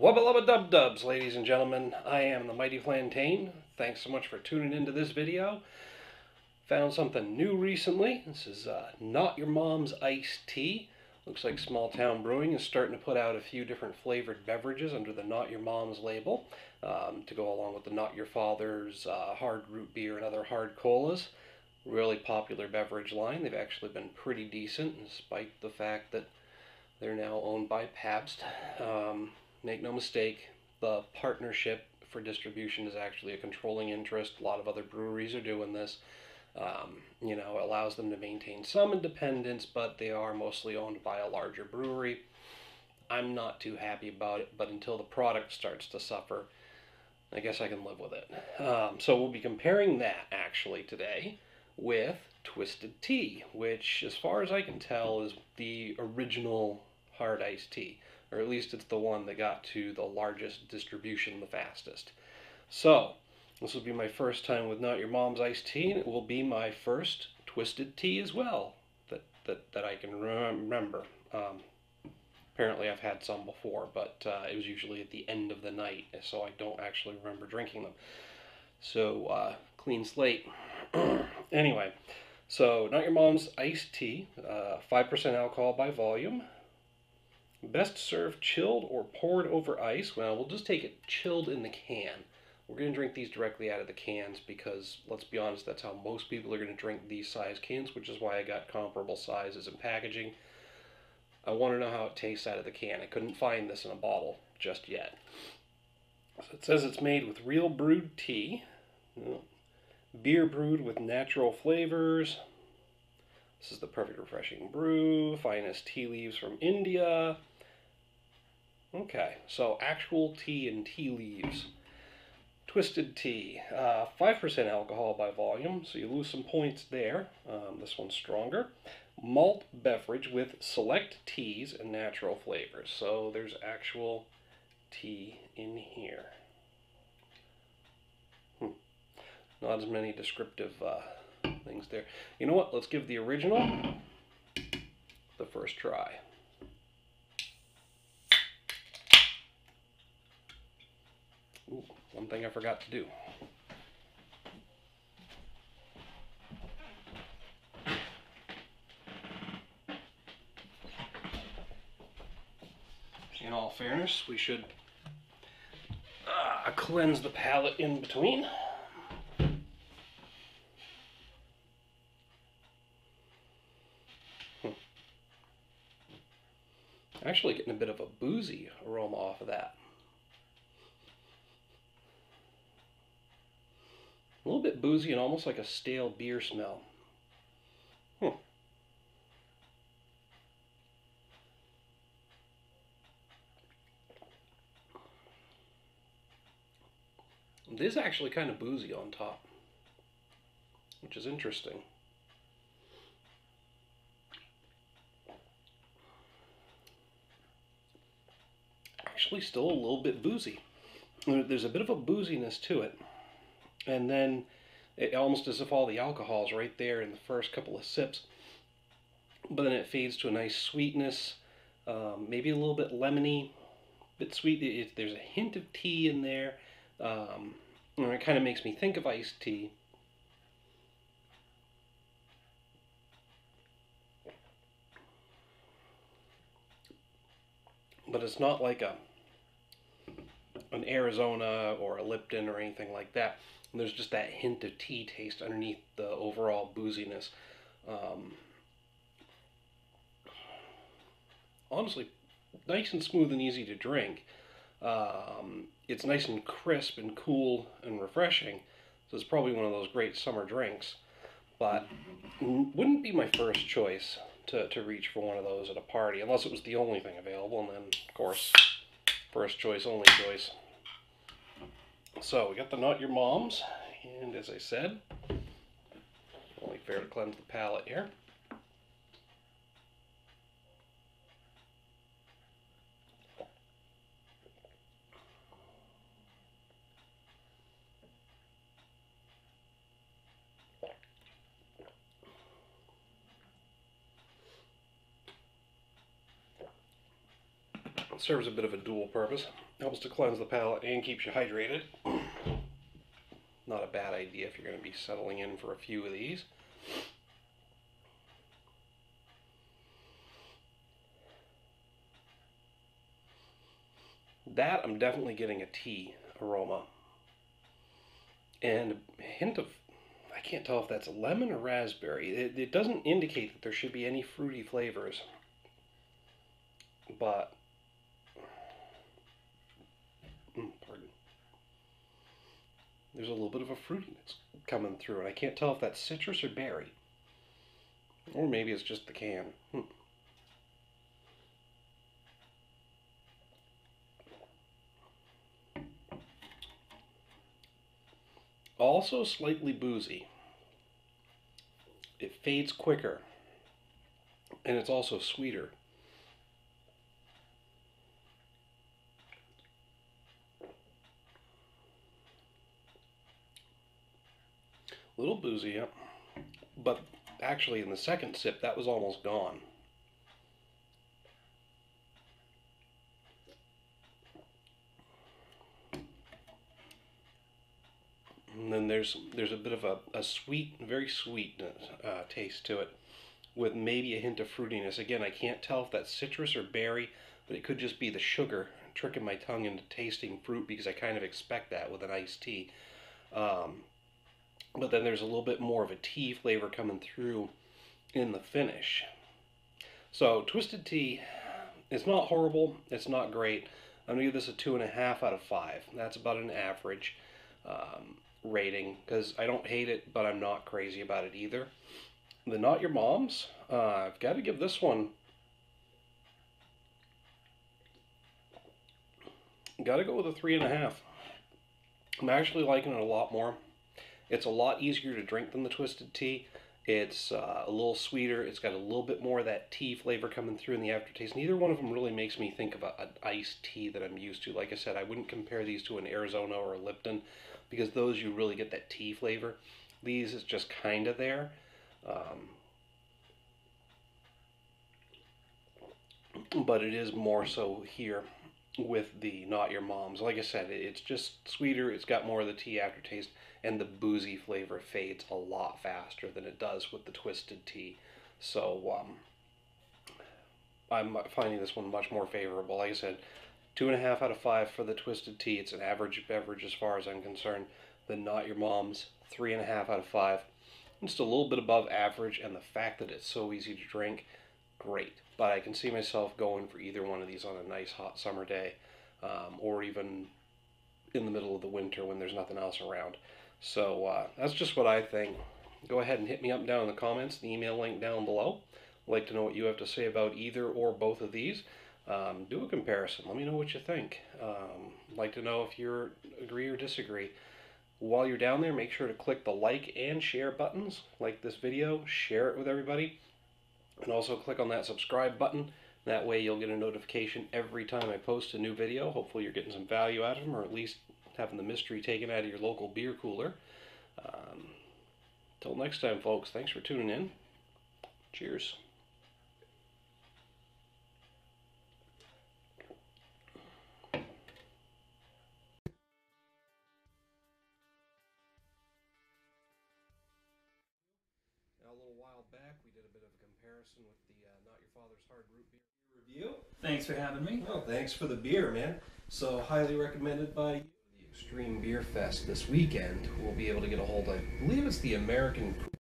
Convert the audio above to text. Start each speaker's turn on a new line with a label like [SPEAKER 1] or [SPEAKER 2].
[SPEAKER 1] Wubba lubba dub dubs, ladies and gentlemen. I am the Mighty Plantain. Thanks so much for tuning into this video. Found something new recently. This is Not Your Mom's Iced Tea. Looks like Small Town Brewing is starting to put out a few different flavored beverages under the Not Your Mom's label to go along with the Not Your Father's hard root beer and other hard colas. Really popular beverage line. They've actually been pretty decent despite the fact that they're now owned by Pabst. Make no mistake, the partnership for distribution is actually a controlling interest. A lot of other breweries are doing this. It allows them to maintain some independence, but they are mostly owned by a larger brewery. I'm not too happy about it, but until the product starts to suffer, I guess I can live with it. So we'll be comparing that actually today with Twisted Tea, which, as far as I can tell, is the original hard iced tea. Or at least it's the one that got to the largest distribution the fastest. So, this will be my first time with Not Your Mom's Iced Tea, and it will be my first Twisted Tea as well, that I can remember. Apparently I've had some before, but it was usually at the end of the night, so I don't actually remember drinking them. So, clean slate. Anyway, so Not Your Mom's Iced Tea, 5% alcohol by volume. Best served chilled or poured over ice. Well, we'll just take it chilled in the can. We're going to drink these directly out of the cans because, let's be honest, that's how most people are going to drink these size cans, which is why I got comparable sizes and packaging. I want to know how it tastes out of the can. I couldn't find this in a bottle just yet. So it says it's made with real brewed tea, beer brewed with natural flavors. This is the perfect refreshing brew, finest tea leaves from India. Okay, so actual tea and tea leaves. Twisted Tea, 5% alcohol by volume, so you lose some points there. This one's stronger. Malt beverage with select teas and natural flavors. So there's actual tea in here. Not as many descriptive things there. You know what? Let's give the original the first try. Ooh, one thing I forgot to do. In all fairness, we should cleanse the palate in between. Actually getting a bit of a boozy aroma off of that. A little bit boozy and almost like a stale beer smell. It is actually kind of boozy on top, which is interesting. Actually still a little bit boozy. There's a bit of a booziness to it. And then it almost as if all the alcohol's right there in the first couple of sips. But then it fades to a nice sweetness, maybe a little bit lemony, a bit sweet. There's a hint of tea in there. It kind of makes me think of iced tea. But it's not like an Arizona or a Lipton or anything like that. And there's just that hint of tea taste underneath the overall booziness. Honestly, nice and smooth and easy to drink. It's nice and crisp and cool and refreshing. So it's probably one of those great summer drinks. But wouldn't be my first choice to reach for one of those at a party, unless it was the only thing available, and then, of course, first choice, only choice. So, we got the Not Your Mom's, and as I said, only fair to cleanse the palate here. serves a bit of a dual purpose. Helps to cleanse the palate and keeps you hydrated. Not a bad idea if you're going to be settling in for a few of these. That I'm definitely getting a tea aroma. And a hint of, I can't tell if that's lemon or raspberry. It doesn't indicate that there should be any fruity flavors. But, pardon. There's a little bit of a fruitiness coming through, and I can't tell if that's citrus or berry. Or maybe it's just the can. Also slightly boozy. It fades quicker, and it's also sweeter. A little boozy, yeah. But actually in the second sip, that was almost gone. And then there's a bit of a sweet, very sweet taste to it, with maybe a hint of fruitiness. Again, I can't tell if that's citrus or berry, but it could just be the sugar tricking my tongue into tasting fruit, because I kind of expect that with an iced tea. But then there's a little bit more of a tea flavor coming through in the finish. So twisted tea, it's not horrible, it's not great. I'm going to give this a 2.5 out of 5. That's about an average rating, because I don't hate it, but I'm not crazy about it either. The Not Your Mom's, I've got to give this one, got to go with a 3.5. I'm actually liking it a lot more. It's a lot easier to drink than the twisted tea. It's a little sweeter. It's got a little bit more of that tea flavor coming through in the aftertaste. Neither one of them really makes me think of an iced tea that I'm used to. Like I said, I wouldn't compare these to an Arizona or a Lipton, because those you really get that tea flavor. These is just kind of there. But it is more so here with the Not Your Mom's. Like I said, it's just sweeter. It's got more of the tea aftertaste, and the boozy flavor fades a lot faster than it does with the twisted tea. So I'm finding this one much more favorable. Like I said, 2.5 out of 5 for the twisted tea. It's an average beverage as far as I'm concerned. The Not Your Mom's, 3.5 out of 5. Just a little bit above average, and the fact that it's so easy to drink, great. But I can see myself going for either one of these on a nice hot summer day, or even in the middle of the winter when there's nothing else around. So that's just what I think. Go ahead and hit me up down in the comments, the email link down below. I'd like to know what you have to say about either or both of these. Do a comparison. Let me know what you think. I'd like to know if you agree or disagree. While you're down there, make sure to click the like and share buttons. Like this video, share it with everybody. And also click on that subscribe button. That way you'll get a notification every time I post a new video. Hopefully you're getting some value out of them, or at least having the mystery taken out of your local beer cooler. Till next time, folks, thanks for tuning in. Cheers. Now, a little while back, we did a bit of a comparison with the Not Your Father's Hard Root Beer review.
[SPEAKER 2] Thanks for having me.
[SPEAKER 1] Well, thanks for the beer, man. So, highly recommended by you. The Extreme Beer Fest this weekend. We'll be able to get a hold of, I believe it's the American